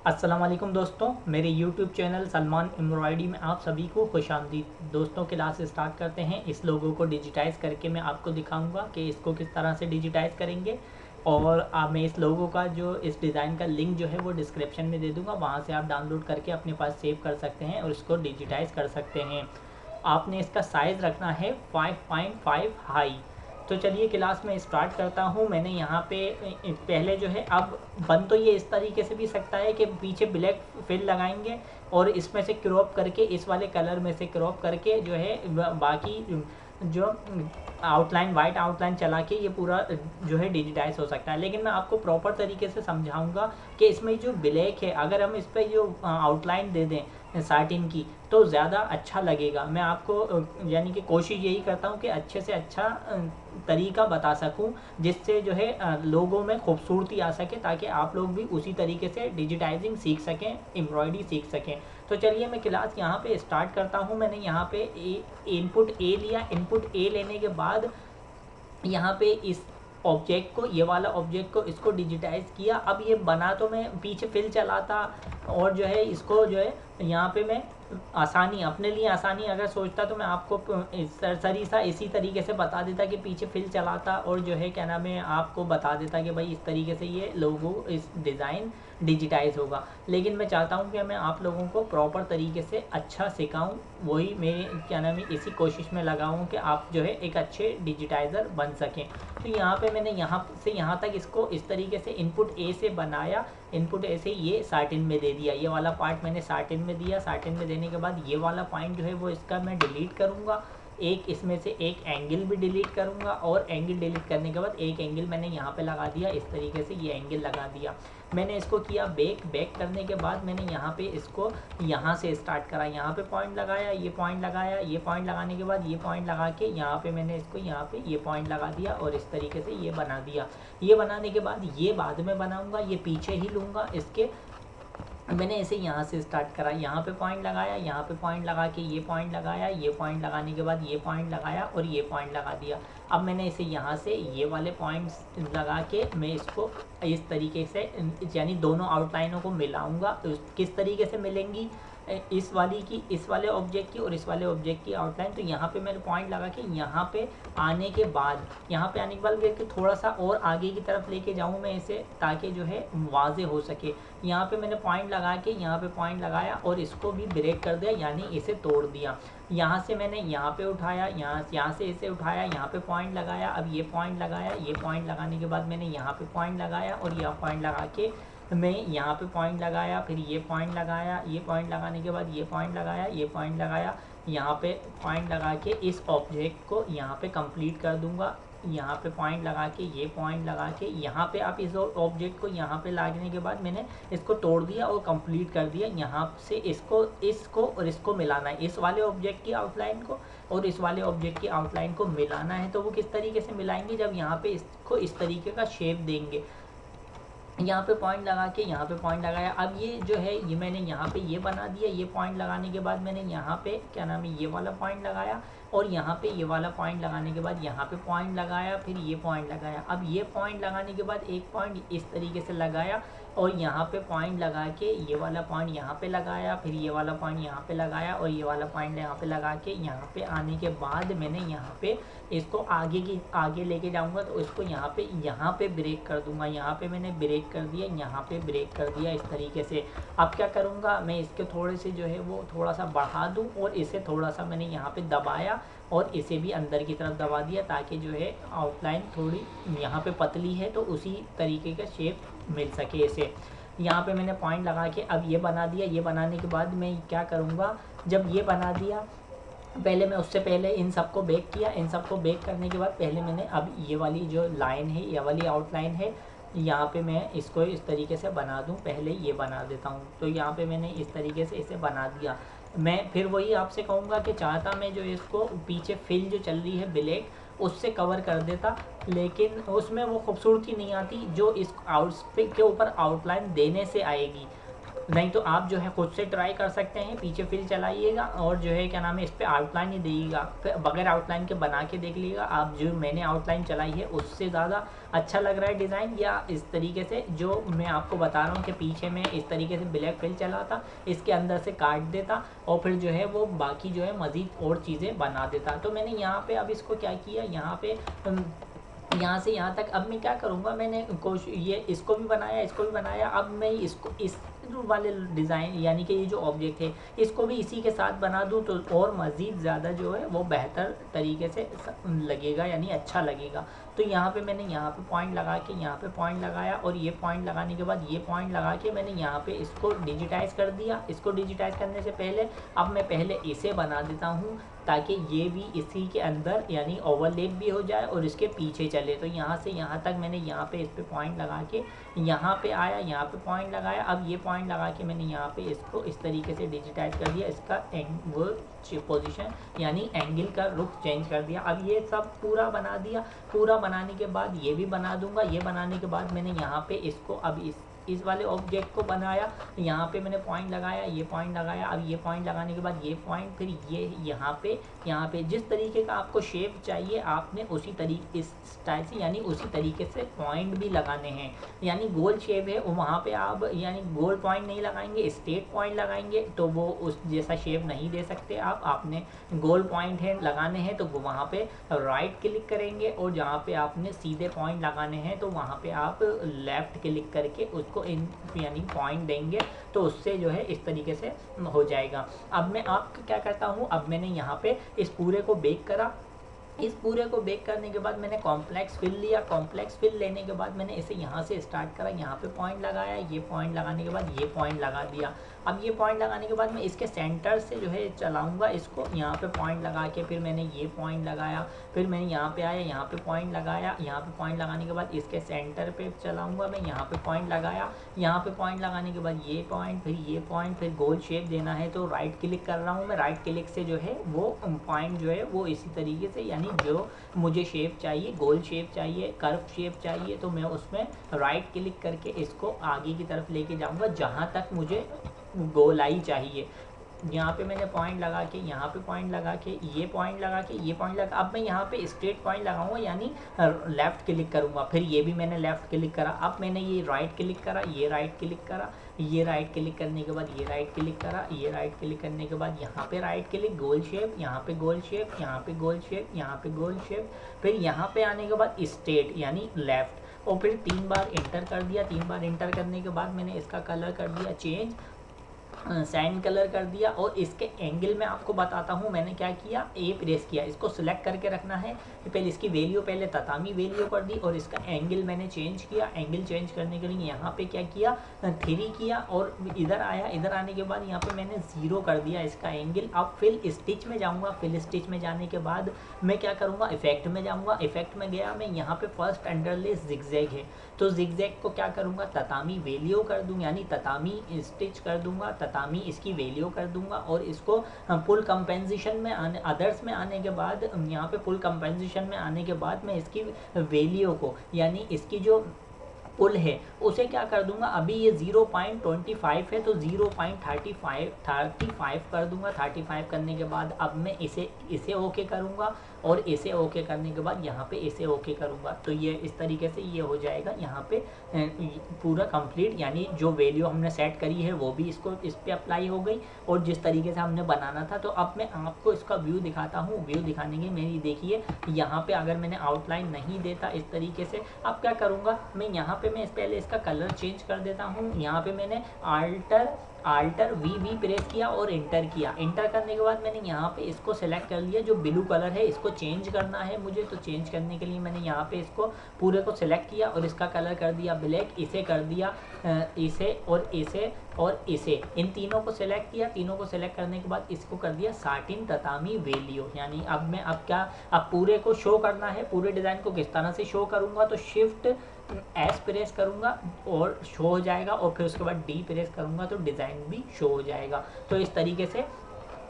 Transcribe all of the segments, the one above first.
अस्सलाम वालेकुम दोस्तों, मेरे YouTube चैनल सलमान एम्ब्रॉयडरी में आप सभी को खुशामदीद। दोस्तों, क्लास स्टार्ट करते हैं। इस लोगो को डिजिटाइज़ करके मैं आपको दिखाऊंगा कि इसको किस तरह से डिजिटाइज़ करेंगे। और मैं इस लोगो का इस डिज़ाइन का लिंक जो है वो डिस्क्रिप्शन में दे दूंगा, वहाँ से आप डाउनलोड करके अपने पास सेव कर सकते हैं और इसको डिजिटाइज़ कर सकते हैं। आपने इसका साइज़ रखना है 5.5 हाई। तो चलिए क्लास में स्टार्ट करता हूँ। मैंने यहाँ पे पहले जो है, अब बन तो ये इस तरीके से भी सकता है कि पीछे ब्लैक फिल लगाएंगे और इसमें से क्रॉप करके, इस वाले कलर में से क्रॉप करके जो है बाकी जो आउटलाइन, वाइट आउटलाइन चला के ये पूरा जो है डिजिटाइज हो सकता है। लेकिन मैं आपको प्रॉपर तरीके से समझाऊंगा कि इसमें जो ब्लैक है, अगर हम इस पर जो आउटलाइन दे दें साटिन की तो ज़्यादा अच्छा लगेगा। मैं आपको यानी कि कोशिश यही करता हूँ कि अच्छे से अच्छा तरीका बता सकूं, जिससे जो है लोगों में खूबसूरती आ सके, ताकि आप लोग भी उसी तरीके से डिजिटाइजिंग सीख सकें, एम्ब्रॉयडरी सीख सकें। तो चलिए मैं क्लास यहाँ पे स्टार्ट करता हूँ। मैंने यहाँ पे इनपुट ए लिया। इनपुट ए लेने के बाद यहाँ पे इस ऑब्जेक्ट को, ये वाला ऑब्जेक्ट को, इसको डिजिटाइज किया। अब ये बना तो मैं पीछे फिल चलाता और जो है इसको जो है यहाँ पे मैं आसानी, अपने लिए आसानी अगर सोचता तो मैं आपको सरीसा इसी तरीके से बता देता कि पीछे फिल चलाता और जो है क्या नाम है आपको बता देता कि भाई इस तरीके से ये लोगो, इस डिज़ाइन डिजिटाइज होगा। लेकिन मैं चाहता हूँ कि मैं आप लोगों को प्रॉपर तरीके से अच्छा सिखाऊँ, वही मेरे क्या नाम है इसी कोशिश में लगा हूँ कि आप जो है एक अच्छे डिजिटाइज़र बन सकें। तो यहाँ पे मैंने यहाँ से यहाँ तक इसको इस तरीके से इनपुट ए से बनाया। इनपुट ए से ये साटिन में दे दिया, ये वाला पार्ट मैंने साटिन में दिया। साटिन में देने के बाद ये वाला पॉइंट जो है वो इसका मैं डिलीट करूँगा। एक इसमें से एक एंगल भी डिलीट करूँगा और एंगल डिलीट करने के बाद एक एंगल मैंने यहाँ पे लगा दिया। इस तरीके से ये एंगल लगा दिया। मैंने इसको किया बैक करने के बाद मैंने यहाँ पे इसको यहाँ से स्टार्ट करा। यहाँ पे पॉइंट लगाया, ये पॉइंट लगाया, ये पॉइंट लगाने के बाद ये पॉइंट लगा के यहाँ पे मैंने इसको यहाँ पे ये पॉइंट लगा दिया और इस तरीके से ये बना दिया। ये बनाने के बाद ये बाद में बनाऊँगा, ये पीछे ही लूँगा इसके। मैंने ऐसे यहाँ से स्टार्ट करा, यहाँ पे पॉइंट लगाया, यहाँ पे पॉइंट लगा के ये पॉइंट लगाया, ये पॉइंट लगाने के बाद ये पॉइंट लगाया और ये पॉइंट लगा दिया। अब मैंने इसे यहाँ से ये वाले पॉइंट्स लगा के मैं इसको इस तरीके से, यानी दोनों आउटलाइनों को मिलाऊंगा। तो किस तरीके से मिलेंगी, इस वाली की, इस वाले ऑब्जेक्ट की और इस वाले ऑब्जेक्ट की आउटलाइन। तो यहाँ पे मैंने पॉइंट लगा के यहाँ पे आने के बाद, यहाँ पे आने के बाद लेके थोड़ा सा और आगे की तरफ लेके जाऊँ मैं इसे, ताकि जो है वाजे हो सके। यहाँ पे मैंने पॉइंट लगा के यहाँ पे पॉइंट लगाया और इसको भी ब्रेक कर दिया, यानी इसे तोड़ दिया। यहाँ से मैंने यहाँ पे उठाया, यहाँ से इसे उठाया, यहाँ पे पॉइंट लगाया। अब ये पॉइंट लगाया, ये पॉइंट लगाने के बाद मैंने यहाँ पे पॉइंट लगाया और यह पॉइंट लगा के मैं यहाँ पे पॉइंट लगाया, फिर ये पॉइंट लगाया, ये पॉइंट लगाने के बाद ये पॉइंट लगाया, ये पॉइंट लगाया। यहाँ पे पॉइंट लगा के इस ऑब्जेक्ट को यहाँ पे कंप्लीट कर दूंगा। यहाँ पे पॉइंट लगा के, ये पॉइंट लगा के, यहाँ पे आप इस ऑब्जेक्ट को यहाँ पे लगाने के बाद मैंने इसको तोड़ दिया और कंप्लीट कर दिया। यहाँ से इसको और इसको मिलाना है, इस वाले ऑब्जेक्ट की आउटलाइन को और इस वाले ऑब्जेक्ट की आउटलाइन को मिलाना है। तो वो किस तरीके से मिलाएंगे, जब यहाँ पे इसको इस तरीके का शेप देंगे। यहाँ पे पॉइंट लगा के यहाँ पे पॉइंट लगाया। अब ये जो है ये मैंने यहाँ पे ये बना दिया। ये पॉइंट लगाने के बाद मैंने यहाँ पे क्या नाम है ये वाला पॉइंट लगाया और यहाँ पे ये वाला पॉइंट लगाने के बाद यहाँ पे पॉइंट लगाया, फिर ये पॉइंट लगाया। अब ये पॉइंट लगाने के बाद एक पॉइंट इस तरीके से लगाया और यहाँ पे पॉइंट लगा के ये वाला पॉइंट यहाँ पे लगाया, फिर ये वाला पॉइंट यहाँ पे लगाया और ये वाला पॉइंट यहाँ पे लगा के यहाँ पे आने के बाद मैंने यहाँ पे इसको आगे लेके जाऊँगा। तो इसको यहाँ पे ब्रेक कर दूँगा। यहाँ पे मैंने ब्रेक कर दिया, यहाँ पे ब्रेक कर दिया इस तरीके से। अब क्या करूँगा, मैं इसके थोड़े से जो है वो थोड़ा सा बढ़ा दूँ और इसे थोड़ा सा मैंने यहाँ पे दबाया और इसे भी अंदर की तरफ दबा दिया, ताकि जो है आउटलाइन थोड़ी यहाँ पे पतली है तो उसी तरीके का शेप मिल सके इसे। यहाँ पे मैंने पॉइंट लगा के अब ये बना दिया। ये बनाने के बाद मैं क्या करूँगा, जब ये बना दिया, पहले मैं उससे पहले इन सबको बेक किया। इन सबको बेक करने के बाद पहले मैंने अब ये वाली जो लाइन है, ये वाली आउटलाइन है, यहाँ पे मैं इसको इस तरीके से बना दूँ। पहले ये बना देता हूँ। तो यहाँ पे मैंने इस तरीके से इसे बना दिया। मैं फिर वही आपसे कहूँगा कि चाहता मैं जो इसको पीछे फिल जो चल रही है ब्लैक, उससे कवर कर देता, लेकिन उसमें वो खूबसूरती नहीं आती जो इस आउटफिट के ऊपर आउटलाइन देने से आएगी। नहीं तो आप जो है खुद से ट्राई कर सकते हैं, पीछे फिल चलाइएगा और जो है क्या नाम है इस पर आउटलाइन ही दीजिएगा, फिर बगैर आउटलाइन के बना के देख लीजिएगा आप, जो मैंने आउटलाइन चलाई है उससे ज़्यादा अच्छा लग रहा है डिज़ाइन, या इस तरीके से जो मैं आपको बता रहा हूँ कि पीछे में इस तरीके से ब्लैक फिल चलाता, इसके अंदर से काट देता और फिर जो है वो बाकी जो है मज़ीद और चीज़ें बना देता। तो मैंने यहाँ पे अब इसको क्या किया, यहाँ पे यहाँ से यहाँ तक अब मैं क्या करूँगा, मैंने ये इसको भी बनाया, इसको भी बनाया, अब मैं इसको इस वाले डिज़ाइन यानी कि ये जो ऑब्जेक्ट है इसको भी इसी के साथ बना दूँ तो और मज़ीद ज़्यादा जो है वो बेहतर तरीके से लगेगा, यानी अच्छा लगेगा। तो यहाँ पे मैंने यहाँ पे पॉइंट लगा के यहाँ पे पॉइंट लगाया और ये पॉइंट लगाने के बाद ये पॉइंट लगा के मैंने यहाँ पे इसको डिजिटाइज कर दिया। इसको डिजिटाइज करने से पहले अब मैं पहले इसे बना देता हूँ ताकि ये भी इसी के अंदर यानी ओवरलैप भी हो जाए और इसके पीछे चले। तो यहाँ से यहाँ तक मैंने यहाँ पे इस पे पॉइंट लगा के यहाँ पे आया, यहाँ पे पॉइंट लगाया, अब ये पॉइंट लगा के मैंने यहाँ पे इसको इस तरीके से डिजिटाइज कर दिया, इसका वो पोजीशन यानी एंगल का रुख चेंज कर दिया। अब ये सब पूरा बना दिया, पूरा बनाने के बाद ये भी बना दूंगा। ये बनाने के बाद मैंने यहाँ पे इसको अब इस वाले ऑब्जेक्ट को बनाया, यहाँ पे मैंने पॉइंट लगाया, ये पॉइंट लगाया, अब ये पॉइंट लगाने के बाद ये पॉइंट, फिर ये यहाँ पे जिस तरीके का आपको शेप चाहिए आपने उसी तरीके इस स्टाइल से यानी उसी तरीके से पॉइंट भी लगाने हैं। यानी गोल शेप है वहाँ पे आप यानी गोल पॉइंट नहीं लगाएंगे, स्ट्रेट पॉइंट लगाएंगे तो वो उस जैसा शेप नहीं दे सकते आप। आपने गोल पॉइंट है लगाने हैं तो वहाँ पे राइट क्लिक करेंगे और जहाँ पे आपने सीधे पॉइंट लगाने हैं तो वहाँ पे आप लेफ़्ट क्लिक करके उसको यानी पॉइंट देंगे तो उससे जो है इस तरीके से हो जाएगा। अब मैं आपको क्या करता हूँ, अब मैंने यहाँ पे इस पूरे को बेक करा। इस पूरे को बेक करने के बाद मैंने कॉम्प्लेक्स फिल लिया। कॉम्प्लेक्स फिल लेने के बाद मैंने इसे यहाँ से स्टार्ट करा, यहाँ पे पॉइंट लगाया, ये पॉइंट लगाने के बाद ये पॉइंट लगा दिया। अब ये पॉइंट लगाने के बाद मैं इसके सेंटर से जो है चलाऊँगा इसको, यहाँ पे पॉइंट लगा के फिर मैंने ये पॉइंट लगाया, फिर मैंने यहाँ पे आया, यहाँ पे पॉइंट लगाया, यहाँ पे पॉइंट लगाने के बाद इसके सेंटर पे चलाऊँगा मैं, यहाँ पे पॉइंट लगाया, यहाँ पे पॉइंट लगाने के बाद ये पॉइंट, फिर ये पॉइंट, फिर गोल शेप देना है तो राइट क्लिक कर रहा हूँ मैं। राइट क्लिक से जो है वो पॉइंट जो है वो इसी तरीके से यानी जो मुझे शेप चाहिए, गोल शेप चाहिए, कर्व शेप चाहिए, तो मैं उसमें राइट क्लिक करके इसको आगे की तरफ लेके जाऊंगा जहां तक मुझे गोलाई चाहिए। यहाँ पे मैंने पॉइंट लगा के, यहाँ पे पॉइंट लगा के, ये पॉइंट लगा के, ये पॉइंट लगा, अब मैं यहाँ पे स्ट्रेट पॉइंट लगाऊंगा यानी लेफ़्ट क्लिक करूँगा। फिर ये भी मैंने लेफ़्ट क्लिक करा, अब मैंने ये राइट क्लिक करा, ये राइट क्लिक करा, ये राइट क्लिक करने के बाद ये राइट क्लिक करा, ये राइट क्लिक करने के बाद यहाँ पे राइट क्लिक, गोल शेप, यहाँ पे गोल शेप, यहाँ पे गोल शेप, यहाँ पे गोल शेप, फिर यहाँ पे आने के बाद स्ट्रेट यानी लेफ़्ट और फिर 3 बार इंटर कर दिया। 3 बार इंटर करने के बाद मैंने इसका कलर कर दिया चेंज, सैंड कलर कर दिया। और इसके एंगल में आपको बताता हूँ मैंने क्या किया, ए प्रेस किया, इसको सिलेक्ट करके रखना है। पहले इसकी वैल्यू पहले ततामी वैल्यू कर दी और इसका एंगल मैंने चेंज किया। एंगल चेंज करने के लिए यहाँ पे क्या किया, 3 किया और इधर आया। इधर आने के बाद यहाँ पे मैंने 0 कर दिया इसका एंगल। अब फिल स्टिच में जाऊँगा, फिल स्टिच में जाने के बाद मैं क्या करूँगा, इफेक्ट में जाऊँगा। इफेक्ट में गया मैं, यहाँ पे फर्स्ट अंडरले जिगजैग है तो जिगजैग को क्या करूँगा, ततामी वैल्यू कर दूँ यानी ततामी स्टिच कर दूँगा, ततामी इसकी वैल्यू कर दूंगा। और इसको फुल कंपेंसेशन में आने, अदर्स में आने के बाद, यहाँ पे फुल कंपेंसेशन में आने के बाद मैं इसकी वैल्यू को यानी इसकी जो पुल है उसे क्या कर दूंगा, अभी ये 0.25 है तो 0.35 कर दूंगा। 35 करने के बाद अब मैं इसे ओके करूंगा और इसे ओके करने के बाद यहाँ पे इसे ओके करूंगा। तो ये इस तरीके से ये हो जाएगा यहाँ पे पूरा कंप्लीट, यानी जो वैल्यू हमने सेट करी है वो भी इस पे अप्लाई हो गई और जिस तरीके से हमने बनाना था। तो अब मैं आपको इसका व्यू दिखाता हूँ। व्यू दिखाने की मेरी देखिए, यहाँ पे अगर मैंने आउटलाइन नहीं देता इस तरीके से, अब क्या करूँगा मैं, यहाँ पे मैं पहले इसका कलर चेंज कर देता हूँ। यहाँ पे मैंने आल्टर वी प्रेस किया और इंटर किया। इंटर करने के बाद मैंने यहाँ पे इसको सेलेक्ट कर लिया, जो ब्लू कलर है इसको चेंज करना है मुझे। तो चेंज करने के लिए मैंने यहाँ पे इसको पूरे को सेलेक्ट किया और इसका कलर कर दिया ब्लैक। इसे कर दिया इसे और इसे और इसे, इन तीनों को सेलेक्ट किया। तीनों को सेलेक्ट करने के बाद इसको कर दिया साटिन ततामी वैल्यू। यानी अब मैं अब पूरे को शो करना है, पूरे डिज़ाइन को किस तरह से शो करूँगा, तो शिफ्ट एस प्रेस करूँगा और शो हो जाएगा और फिर उसके बाद डी प्रेस करूँगा तो डिज़ाइन भी शो हो जाएगा। तो इस तरीके से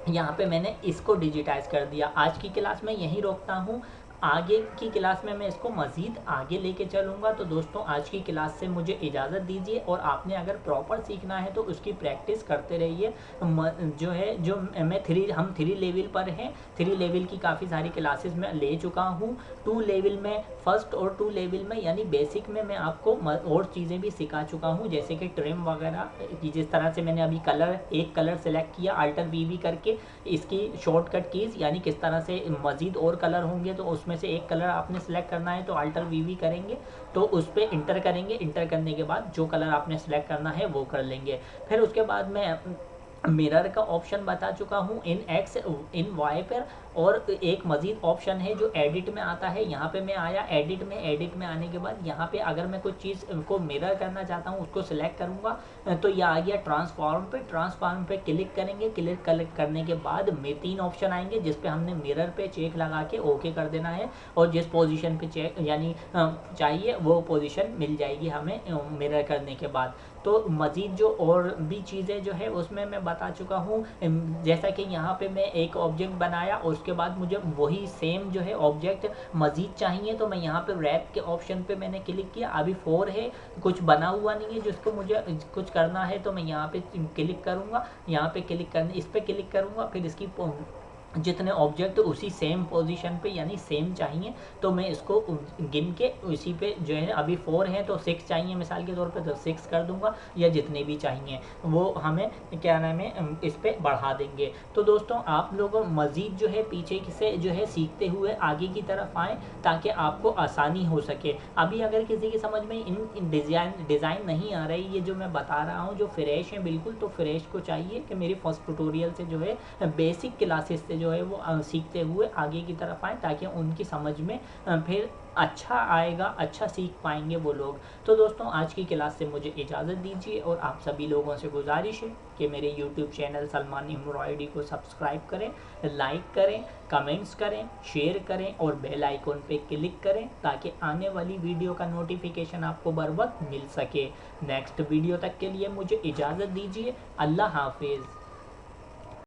यहाँ पे मैंने इसको डिजिटाइज कर दिया। आज की क्लास में यहीं रोकता हूँ। आगे की क्लास में मैं इसको मज़ीद आगे लेके चलूँगा। तो दोस्तों आज की क्लास से मुझे इजाज़त दीजिए, और आपने अगर प्रॉपर सीखना है तो उसकी प्रैक्टिस करते रहिए। जो है जो मैं हम 3 लेवल पर हैं। 3 लेवल की काफ़ी सारी क्लासेस मैं ले चुका हूँ। 2 लेवल में, फर्स्ट और 2 लेवल में यानी बेसिक में मैं आपको और चीज़ें भी सिखा चुका हूँ, जैसे कि ट्रिम वगैरह की। जिस तरह से मैंने अभी एक कलर सेलेक्ट किया अल्टर वी करके, इसकी शॉर्टकट कीज़ यानी किस तरह से मज़ीद और कलर होंगे तो उसमें से एक कलर आपने सेलेक्ट करना है तो अल्टर वी करेंगे, तो उस पर इंटर करेंगे। इंटर करने के बाद जो कलर आपने सेलेक्ट करना है वो कर लेंगे। फिर उसके बाद मैं मिरर का ऑप्शन बता चुका हूँ इन एक्स इन वाई पर। और एक मज़ीद ऑप्शन है जो एडिट में आता है, यहाँ पे मैं आया एडिट में आने के बाद यहाँ पे अगर मैं कुछ चीज़ को मिरर करना चाहता हूँ उसको सिलेक्ट करूँगा तो यह आ गया ट्रांसफॉर्म पे क्लिक करेंगे। क्लिक करने के बाद में 3 ऑप्शन आएंगे जिस पे हमने मिरर पे चेक लगा के ओके कर देना है, और जिस पोजीशन पे चेक यानी चाहिए वो पोजीशन मिल जाएगी हमें मिरर करने के बाद। तो मज़ीद जो और भी चीज़ें जो है उसमें मैं बता चुका हूँ। जैसा कि यहाँ पे मैं एक ऑब्जेक्ट बनाया और उसके बाद मुझे वही सेम जो है ऑब्जेक्ट मज़ीद चाहिए, तो मैं यहाँ पे रैप के ऑप्शन पे मैंने क्लिक किया। अभी 4 है, कुछ बना हुआ नहीं है जिसको मुझे कुछ करना है, तो मैं यहाँ पे क्लिक करूँगा। यहाँ पे क्लिक करने इस पर क्लिक करूँगा, फिर इसकी जितने ऑब्जेक्ट उसी सेम पोजीशन पे यानी सेम चाहिए तो मैं इसको गिन के उसी पे जो है अभी 4 हैं तो 6 चाहिए मिसाल के तौर पे, तो 6 कर दूंगा, या जितने भी चाहिए वो हमें क्या नाम है इस पे बढ़ा देंगे। तो दोस्तों आप लोग मज़ीद जो है पीछे से जो है सीखते हुए आगे की तरफ आएँ ताकि आपको आसानी हो सके। अभी अगर किसी की समझ में इन डिज़ाइन नहीं आ रही, ये जो मैं बता रहा हूँ जो फ्रेश है बिल्कुल, तो फ्रेश को चाहिए कि मेरी फर्स्ट ट्यूटोरियल से जो है बेसिक क्लासेस से जो है वो सीखते हुए आगे की तरफ आए ताकि उनकी समझ में फिर अच्छा आएगा, अच्छा सीख पाएंगे वो लोग। तो दोस्तों आज की क्लास से मुझे इजाज़त दीजिए, और आप सभी लोगों से गुजारिश है कि मेरे यूट्यूब चैनल सलमान एम्ब्रॉयडरी को सब्सक्राइब करें, लाइक करें, कमेंट्स करें, शेयर करें और बेल आइकॉन पे क्लिक करें ताकि आने वाली वीडियो का नोटिफिकेशन आपको बर वक्त मिल सके। नेक्स्ट वीडियो तक के लिए मुझे इजाज़त दीजिए। अल्लाह हाफिज़।